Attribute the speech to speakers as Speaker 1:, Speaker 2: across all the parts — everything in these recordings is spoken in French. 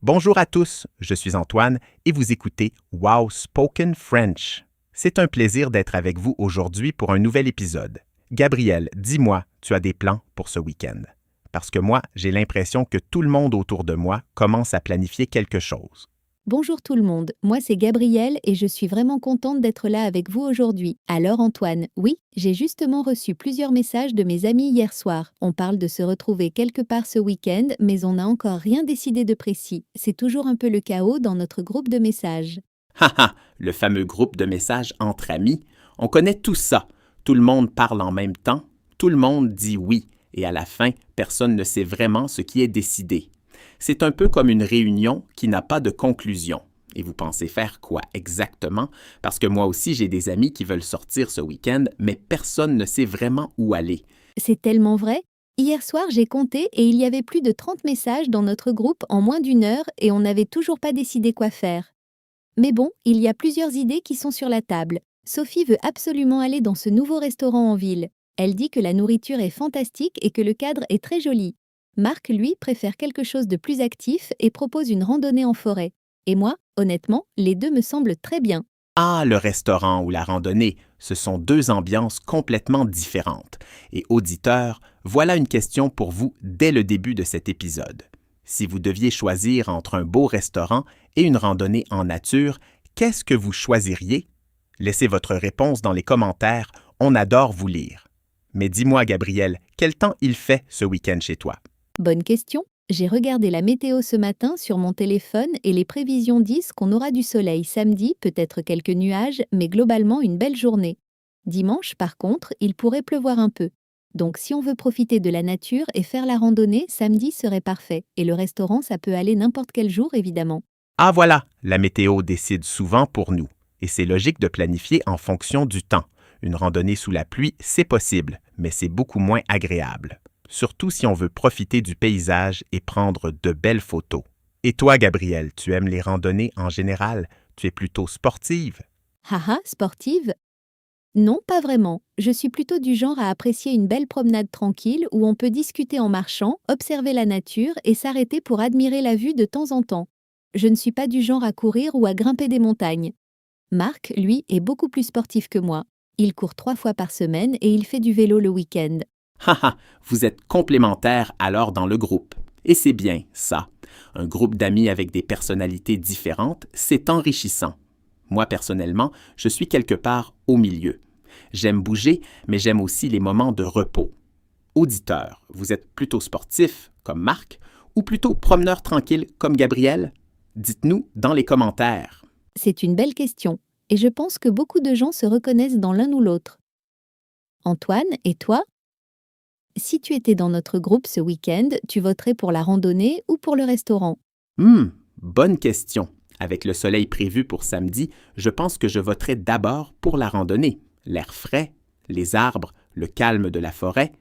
Speaker 1: Bonjour à tous, je suis Antoine et vous écoutez Wow Spoken French. C'est un plaisir d'être avec vous aujourd'hui pour un nouvel épisode. Gabriel, dis-moi, tu as des plans pour ce week-end? Parce que moi, j'ai l'impression que tout le monde autour de moi commence à planifier quelque chose.
Speaker 2: Bonjour tout le monde, moi c'est Gabrielle et je suis vraiment contente d'être là avec vous aujourd'hui. Alors Antoine, oui, j'ai justement reçu plusieurs messages de mes amis hier soir. On parle de se retrouver quelque part ce week-end, mais on n'a encore rien décidé de précis. C'est toujours un peu le chaos dans notre groupe de messages.
Speaker 1: Haha, le fameux groupe de messages entre amis, on connaît tout ça. Tout le monde parle en même temps, tout le monde dit oui, et à la fin, personne ne sait vraiment ce qui est décidé. C'est un peu comme une réunion qui n'a pas de conclusion. Et vous pensez faire quoi exactement? Parce que moi aussi, j'ai des amis qui veulent sortir ce week-end, mais personne ne sait vraiment où aller.
Speaker 2: C'est tellement vrai. Hier soir j'ai compté et il y avait plus de 30 messages dans notre groupe en moins d'une heure et on n'avait toujours pas décidé quoi faire. Mais bon, il y a plusieurs idées qui sont sur la table. Sophie veut absolument aller dans ce nouveau restaurant en ville. Elle dit que la nourriture est fantastique et que le cadre est très joli. Marc, lui, préfère quelque chose de plus actif et propose une randonnée en forêt. Et moi, honnêtement, les deux me semblent très bien.
Speaker 1: Ah, le restaurant ou la randonnée, ce sont deux ambiances complètement différentes. Et auditeurs, voilà une question pour vous dès le début de cet épisode. Si vous deviez choisir entre un beau restaurant et une randonnée en nature, qu'est-ce que vous choisiriez? Laissez votre réponse dans les commentaires, on adore vous lire. Mais dis-moi, Gabriel, quel temps il fait ce week-end chez toi?
Speaker 2: Bonne question. J'ai regardé la météo ce matin sur mon téléphone et les prévisions disent qu'on aura du soleil samedi, peut-être quelques nuages, mais globalement une belle journée. Dimanche, par contre, il pourrait pleuvoir un peu. Donc si on veut profiter de la nature et faire la randonnée, samedi serait parfait. Et le restaurant, ça peut aller n'importe quel jour, évidemment.
Speaker 1: Ah voilà, la météo décide souvent pour nous. Et c'est logique de planifier en fonction du temps. Une randonnée sous la pluie, c'est possible, mais c'est beaucoup moins agréable. Surtout si on veut profiter du paysage et prendre de belles photos. Et toi, Gabriel, tu aimes les randonnées en général? Tu es plutôt sportive?
Speaker 2: Haha, sportive? Non, pas vraiment. Je suis plutôt du genre à apprécier une belle promenade tranquille où on peut discuter en marchant, observer la nature et s'arrêter pour admirer la vue de temps en temps. Je ne suis pas du genre à courir ou à grimper des montagnes. Marc, lui, est beaucoup plus sportif que moi. Il court 3 fois par semaine et il fait du vélo le week-end.
Speaker 1: Haha, vous êtes complémentaires alors dans le groupe. Et c'est bien, ça. Un groupe d'amis avec des personnalités différentes, c'est enrichissant. Moi, personnellement, je suis quelque part au milieu. J'aime bouger, mais j'aime aussi les moments de repos. Auditeur, vous êtes plutôt sportif, comme Marc, ou plutôt promeneur tranquille, comme Gabriel? Dites-nous dans les commentaires.
Speaker 2: C'est une belle question, et je pense que beaucoup de gens se reconnaissent dans l'un ou l'autre. Antoine, et toi? Si tu étais dans notre groupe ce week-end, tu voterais pour la randonnée ou pour le restaurant?
Speaker 1: Bonne question. Avec le soleil prévu pour samedi, je pense que je voterai d'abord pour la randonnée. L'air frais, les arbres, le calme de la forêt.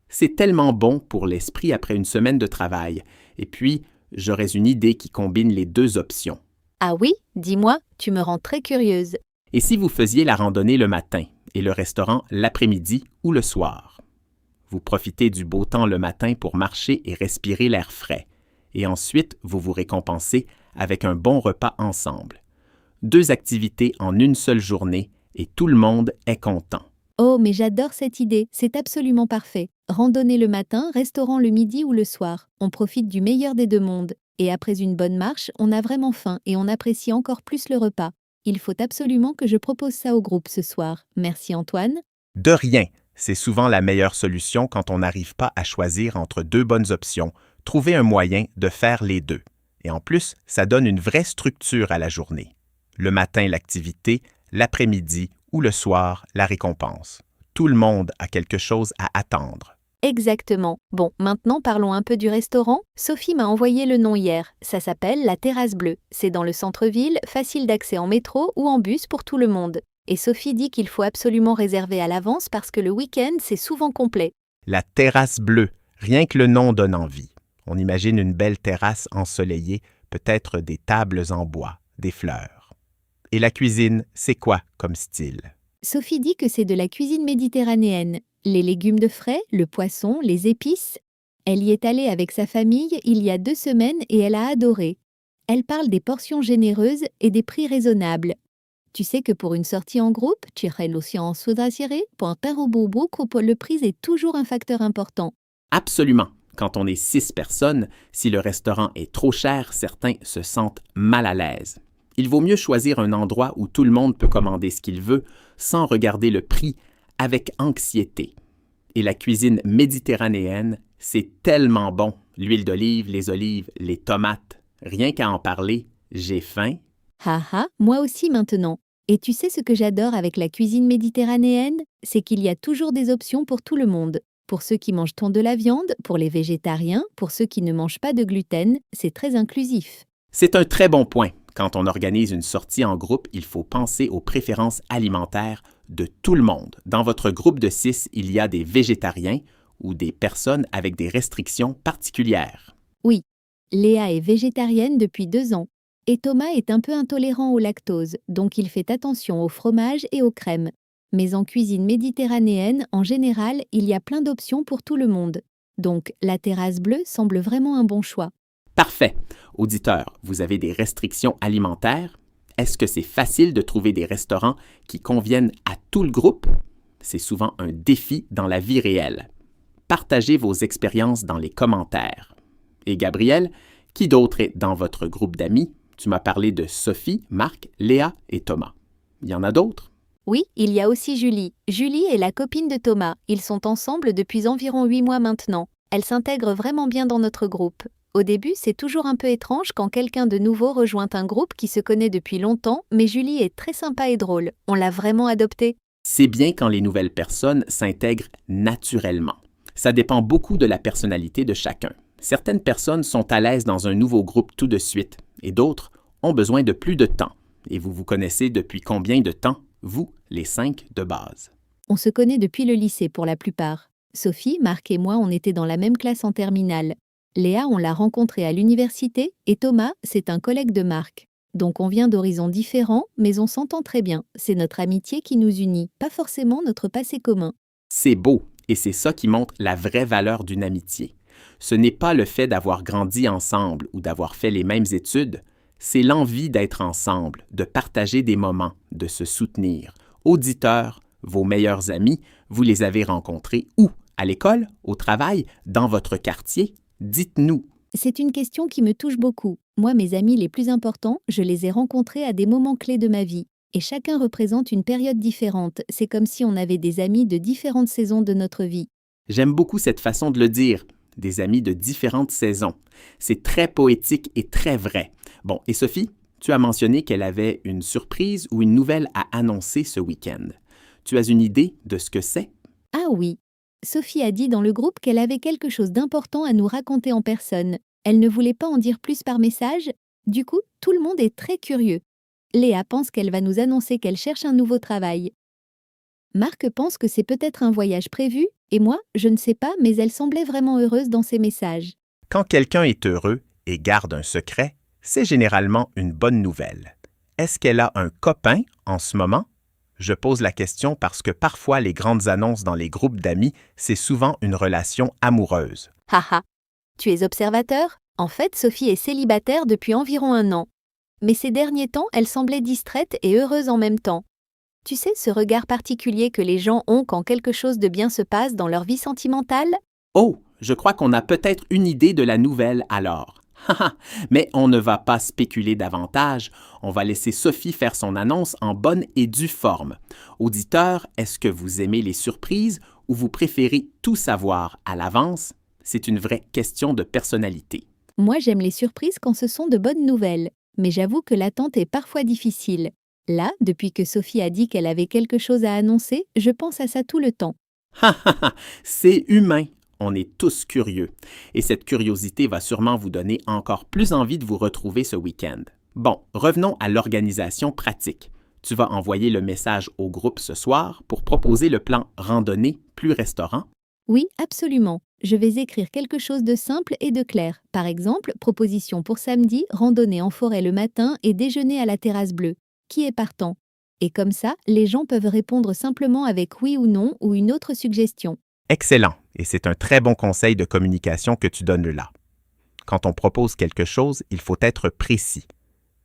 Speaker 1: C'est tellement bon pour l'esprit après une semaine de travail. Et puis, j'aurais une idée qui combine les deux options.
Speaker 2: Ah oui? Dis-moi, tu me rends très curieuse.
Speaker 1: Et si vous faisiez la randonnée le matin et le restaurant l'après-midi ou le soir? Vous profitez du beau temps le matin pour marcher et respirer l'air frais. Et ensuite, vous vous récompensez avec un bon repas ensemble. 2 activités en une seule journée et tout le monde est content.
Speaker 2: Oh, mais j'adore cette idée, c'est absolument parfait. Randonnée le matin, restaurant le midi ou le soir. On profite du meilleur des deux mondes. Et après une bonne marche, on a vraiment faim et on apprécie encore plus le repas. Il faut absolument que je propose ça au groupe ce soir. Merci Antoine.
Speaker 1: De rien, c'est souvent la meilleure solution quand on n'arrive pas à choisir entre 2 bonnes options, trouver un moyen de faire les deux. Et en plus, ça donne une vraie structure à la journée. Le matin, l'activité, l'après-midi ou le soir, la récompense. Tout le monde a quelque chose à attendre.
Speaker 2: Exactement. Bon, maintenant parlons un peu du restaurant. Sophie m'a envoyé le nom hier. Ça s'appelle la Terrasse Bleue. C'est dans le centre-ville, facile d'accès en métro ou en bus pour tout le monde. Et Sophie dit qu'il faut absolument réserver à l'avance parce que le week-end, c'est souvent complet.
Speaker 1: La Terrasse Bleue, rien que le nom donne envie. On imagine une belle terrasse ensoleillée, peut-être des tables en bois, des fleurs. Et la cuisine, c'est quoi comme style?
Speaker 2: Sophie dit que c'est de la cuisine méditerranéenne. Les légumes de frais, le poisson, les épices. Elle y est allée avec sa famille il y a 2 semaines et elle a adoré. Elle parle des portions généreuses et des prix raisonnables. Tu sais que pour une sortie en groupe, le prix est toujours un facteur important.
Speaker 1: Absolument. Quand on est 6 personnes, si le restaurant est trop cher, certains se sentent mal à l'aise. Il vaut mieux choisir un endroit où tout le monde peut commander ce qu'il veut sans regarder le prix avec anxiété. Et la cuisine méditerranéenne, c'est tellement bon. L'huile d'olive, les olives, les tomates. Rien qu'à en parler, j'ai faim.
Speaker 2: Haha, moi aussi maintenant. Et tu sais ce que j'adore avec la cuisine méditerranéenne? C'est qu'il y a toujours des options pour tout le monde. Pour ceux qui mangent de la viande, pour les végétariens, pour ceux qui ne mangent pas de gluten, c'est très inclusif.
Speaker 1: C'est un très bon point. Quand on organise une sortie en groupe, il faut penser aux préférences alimentaires de tout le monde. Dans votre groupe de 6, il y a des végétariens ou des personnes avec des restrictions particulières.
Speaker 2: Oui, Léa est végétarienne depuis 2 ans. Et Thomas est un peu intolérant au lactose, donc il fait attention au fromage et aux crèmes. Mais en cuisine méditerranéenne, en général, il y a plein d'options pour tout le monde. Donc, la terrasse bleue semble vraiment un bon choix.
Speaker 1: Parfait. Auditeurs, vous avez des restrictions alimentaires? Est-ce que c'est facile de trouver des restaurants qui conviennent à tout le groupe? C'est souvent un défi dans la vie réelle. Partagez vos expériences dans les commentaires. Et Gabriel, qui d'autre est dans votre groupe d'amis? Tu m'as parlé de Sophie, Marc, Léa et Thomas. Il y en a d'autres?
Speaker 2: Oui, il y a aussi Julie. Julie est la copine de Thomas. Ils sont ensemble depuis environ 8 mois maintenant. Elle s'intègre vraiment bien dans notre groupe. Au début, c'est toujours un peu étrange quand quelqu'un de nouveau rejoint un groupe qui se connaît depuis longtemps, mais Julie est très sympa et drôle. On l'a vraiment adoptée.
Speaker 1: C'est bien quand les nouvelles personnes s'intègrent naturellement. Ça dépend beaucoup de la personnalité de chacun. Certaines personnes sont à l'aise dans un nouveau groupe tout de suite et d'autres ont besoin de plus de temps. Et vous vous connaissez depuis combien de temps, vous, les 5 de base?
Speaker 2: On se connaît depuis le lycée pour la plupart. Sophie, Marc et moi, on était dans la même classe en terminale. Léa, on l'a rencontrée à l'université et Thomas, c'est un collègue de Marc. Donc on vient d'horizons différents, mais on s'entend très bien. C'est notre amitié qui nous unit, pas forcément notre passé commun.
Speaker 1: C'est beau et c'est ça qui montre la vraie valeur d'une amitié. Ce n'est pas le fait d'avoir grandi ensemble ou d'avoir fait les mêmes études, c'est l'envie d'être ensemble, de partager des moments, de se soutenir. Auditeurs, vos meilleurs amis, vous les avez rencontrés où? À l'école, au travail, dans votre quartier? Dites-nous.
Speaker 2: C'est une question qui me touche beaucoup. Moi, mes amis les plus importants, je les ai rencontrés à des moments clés de ma vie. Et chacun représente une période différente. C'est comme si on avait des amis de différentes saisons de notre vie.
Speaker 1: J'aime beaucoup cette façon de le dire. Des amis de différentes saisons. C'est très poétique et très vrai. Bon, et Sophie, tu as mentionné qu'elle avait une surprise ou une nouvelle à annoncer ce week-end. Tu as une idée de ce que c'est?
Speaker 2: Ah oui, Sophie a dit dans le groupe qu'elle avait quelque chose d'important à nous raconter en personne. Elle ne voulait pas en dire plus par message. Du coup, tout le monde est très curieux. Léa pense qu'elle va nous annoncer qu'elle cherche un nouveau travail. Marc pense que c'est peut-être un voyage prévu, et moi, je ne sais pas, mais elle semblait vraiment heureuse dans ses messages.
Speaker 1: Quand quelqu'un est heureux et garde un secret, c'est généralement une bonne nouvelle. Est-ce qu'elle a un copain en ce moment? Je pose la question parce que parfois les grandes annonces dans les groupes d'amis, c'est souvent une relation amoureuse.
Speaker 2: Haha. Tu es observateur? En fait, Sophie est célibataire depuis environ 1 an. Mais ces derniers temps, elle semblait distraite et heureuse en même temps. Tu sais, ce regard particulier que les gens ont quand quelque chose de bien se passe dans leur vie sentimentale?
Speaker 1: Oh, je crois qu'on a peut-être une idée de la nouvelle alors. Mais on ne va pas spéculer davantage, on va laisser Sophie faire son annonce en bonne et due forme. Auditeurs, est-ce que vous aimez les surprises ou vous préférez tout savoir à l'avance? C'est une vraie question de personnalité.
Speaker 2: Moi, j'aime les surprises quand ce sont de bonnes nouvelles, mais j'avoue que l'attente est parfois difficile. Là, depuis que Sophie a dit qu'elle avait quelque chose à annoncer, je pense à ça tout le temps.
Speaker 1: C'est humain. On est tous curieux. Et cette curiosité va sûrement vous donner encore plus envie de vous retrouver ce week-end. Bon, revenons à l'organisation pratique. Tu vas envoyer le message au groupe ce soir pour proposer le plan randonnée plus restaurant.
Speaker 2: Oui, absolument. Je vais écrire quelque chose de simple et de clair. Par exemple, proposition pour samedi, randonnée en forêt le matin et déjeuner à la terrasse bleue. Qui est partant? Et comme ça, les gens peuvent répondre simplement avec oui ou non ou une autre suggestion.
Speaker 1: Excellent, et c'est un très bon conseil de communication que tu donnes là. Quand on propose quelque chose, il faut être précis.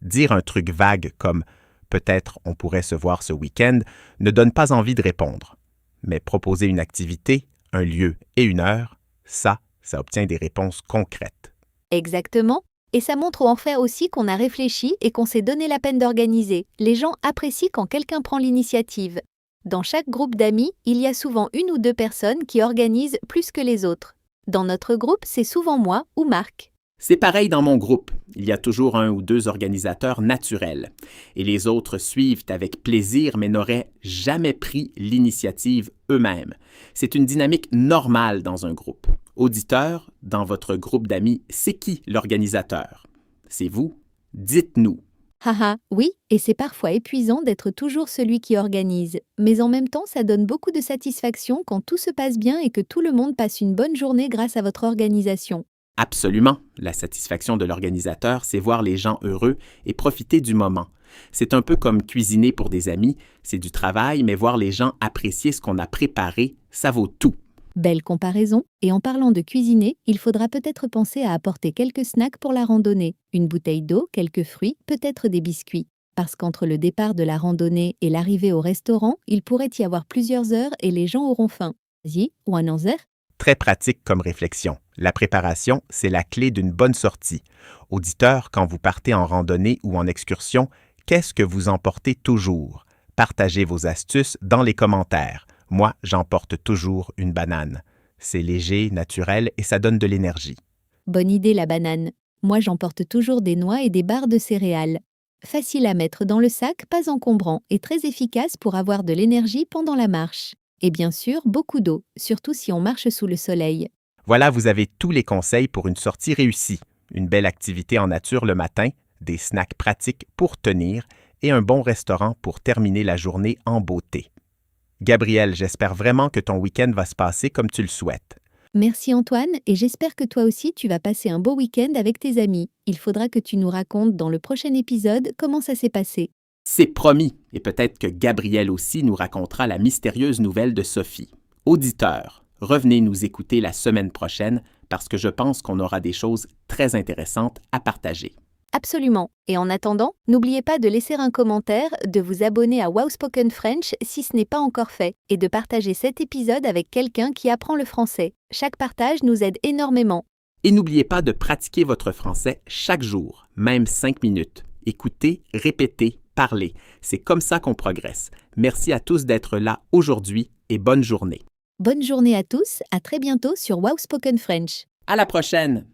Speaker 1: Dire un truc vague comme « peut-être on pourrait se voir ce week-end » ne donne pas envie de répondre. Mais proposer une activité, un lieu et une heure, ça obtient des réponses concrètes.
Speaker 2: Exactement. Et ça montre en fait aussi qu'on a réfléchi et qu'on s'est donné la peine d'organiser. Les gens apprécient quand quelqu'un prend l'initiative. Dans chaque groupe d'amis, il y a souvent une ou deux personnes qui organisent plus que les autres. Dans notre groupe, c'est souvent moi ou Marc.
Speaker 1: C'est pareil dans mon groupe. Il y a toujours un ou deux organisateurs naturels. Et les autres suivent avec plaisir mais n'auraient jamais pris l'initiative eux-mêmes. C'est une dynamique normale dans un groupe. Auditeurs, dans votre groupe d'amis, c'est qui l'organisateur? C'est vous? Dites-nous.
Speaker 2: Haha, oui, et c'est parfois épuisant d'être toujours celui qui organise. Mais en même temps, ça donne beaucoup de satisfaction quand tout se passe bien et que tout le monde passe une bonne journée grâce à votre organisation.
Speaker 1: Absolument. La satisfaction de l'organisateur, c'est voir les gens heureux et profiter du moment. C'est un peu comme cuisiner pour des amis, c'est du travail, mais voir les gens apprécier ce qu'on a préparé, ça vaut tout.
Speaker 2: Belle comparaison, et en parlant de cuisiner, il faudra peut-être penser à apporter quelques snacks pour la randonnée, une bouteille d'eau, quelques fruits, peut-être des biscuits. Parce qu'entre le départ de la randonnée et l'arrivée au restaurant, il pourrait y avoir plusieurs heures et les gens auront faim. Zie, ou un anzer?
Speaker 1: Très pratique comme réflexion. La préparation, c'est la clé d'une bonne sortie. Auditeur, quand vous partez en randonnée ou en excursion, qu'est-ce que vous emportez toujours? Partagez vos astuces dans les commentaires. Moi, j'emporte toujours une banane. C'est léger, naturel et ça donne de l'énergie.
Speaker 2: Bonne idée la banane. Moi j'emporte toujours des noix et des barres de céréales. Facile à mettre dans le sac, pas encombrant et très efficace pour avoir de l'énergie pendant la marche. Et bien sûr, beaucoup d'eau, surtout si on marche sous le soleil.
Speaker 1: Voilà, vous avez tous les conseils pour une sortie réussie. Une belle activité en nature le matin, des snacks pratiques pour tenir et un bon restaurant pour terminer la journée en beauté. Gabriel, j'espère vraiment que ton week-end va se passer comme tu le souhaites.
Speaker 2: Merci Antoine, et j'espère que toi aussi tu vas passer un beau week-end avec tes amis. Il faudra que tu nous racontes dans le prochain épisode comment ça s'est passé.
Speaker 1: C'est promis, et peut-être que Gabriel aussi nous racontera la mystérieuse nouvelle de Sophie. Auditeurs, revenez nous écouter la semaine prochaine parce que je pense qu'on aura des choses très intéressantes à partager.
Speaker 2: Absolument. Et en attendant, n'oubliez pas de laisser un commentaire, de vous abonner à Wow Spoken French si ce n'est pas encore fait, et de partager cet épisode avec quelqu'un qui apprend le français. Chaque partage nous aide énormément.
Speaker 1: Et n'oubliez pas de pratiquer votre français chaque jour, même 5 minutes. Écoutez, répétez, parlez. C'est comme ça qu'on progresse. Merci à tous d'être là aujourd'hui et bonne journée.
Speaker 2: Bonne journée à tous, à très bientôt sur Wow Spoken French.
Speaker 1: À la prochaine!